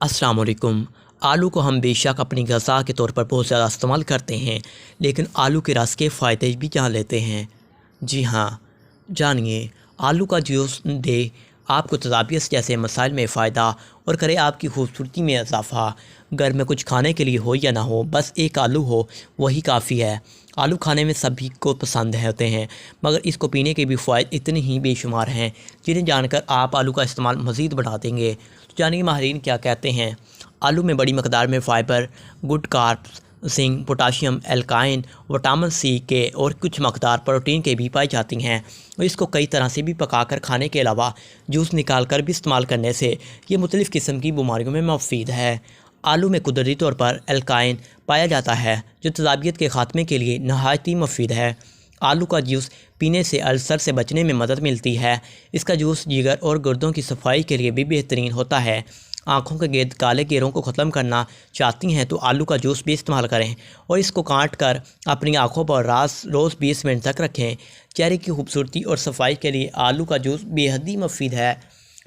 अस्सलाम वालेकुम। आलू को हम बेशक अपनी ग़िज़ा के तौर पर बहुत ज़्यादा इस्तेमाल करते हैं, लेकिन आलू के रस के फ़ायदे भी जान लेते हैं। जी हाँ, जानिए। आलू का जूस दे आपको तजाबियत जैसे मसाइल में फ़ायदा और करे आपकी खूबसूरती में इजाफ़ा। घर में कुछ खाने के लिए हो या ना हो, बस एक आलू हो वही काफ़ी है। आलू खाने में सभी को पसंद होते हैं, मगर इसको पीने के भी फ़ायदे इतने ही बेशुमार हैं, जिन्हें जानकर आप आलू का इस्तेमाल मज़ीद बढ़ा देंगे। तो जानिए माहिरीन क्या कहते हैं। आलू में बड़ी मकदार में fibre, good carbs, zinc, potassium, एल्काइन, विटामिन सी के और कुछ मकदार प्रोटीन के भी पाई जाती हैं। और इसको कई तरह से भी पकाकर खाने के अलावा जूस निकाल कर भी इस्तेमाल करने से ये मुख्तलिफ़ किस्म की बीमारियों में मुफीद है। आलू में कुदरती तौर पर एल्काइन पाया जाता है, जो तजाबियत के ख़ात्मे के लिए नहायत ही मुफीद है। आलू का जूस पीने से अल्सर से बचने में मदद मिलती है। इसका जूस जिगर और गुर्दों की सफाई के लिए भी बेहतरीन होता है। आँखों के गिर्द काले घेरों को ख़त्म करना चाहती हैं तो आलू का जूस भी इस्तेमाल करें और इसको काट कर अपनी आँखों पर रोज़ 20 मिनट तक रखें। चेहरे की खूबसूरती और सफाई के लिए आलू का जूस बेहद ही मुफीद है।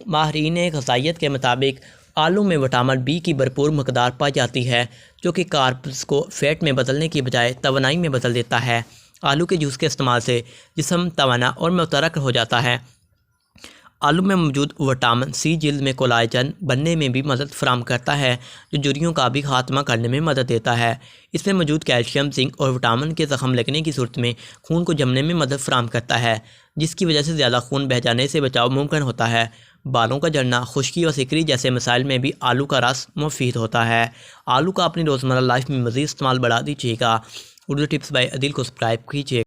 माहिरीन ग़िज़ाइयत के मुताबिक आलू में विटामिन बी की भरपूर मकदार पाई जाती है, जो कि कार्ब्स को फ़ैट में बदलने की बजाय तवानाई में बदल देता है। आलू के जूस के इस्तेमाल से जिस्म तवाना और मुतरक हो जाता है। आलू में मौजूद विटामिन सी जल्द में कोलाजन बनने में भी मदद फराहम करता है, जो झुर्रियों का भी खात्मा करने में मदद देता है। इसमें मौजूद कैल्शियम, जिंक और विटामिन के ज़ख़म लगने की सूरत में खून को जमने में मदद फराहम करता है, जिसकी वजह से ज़्यादा खून बह जाने से बचाव मुमकिन होता है। बालों का झड़ना, खुश्की और सिकरी जैसे मसाइल में भी आलू का रस मुफीद होता है। आलू का अपनी रोज़मर्रा लाइफ में मज़ीद इस्तेमाल बढ़ा दीजिएगा। उर्दू टिप्स बाय अदील को सब्सक्राइब कीजिए।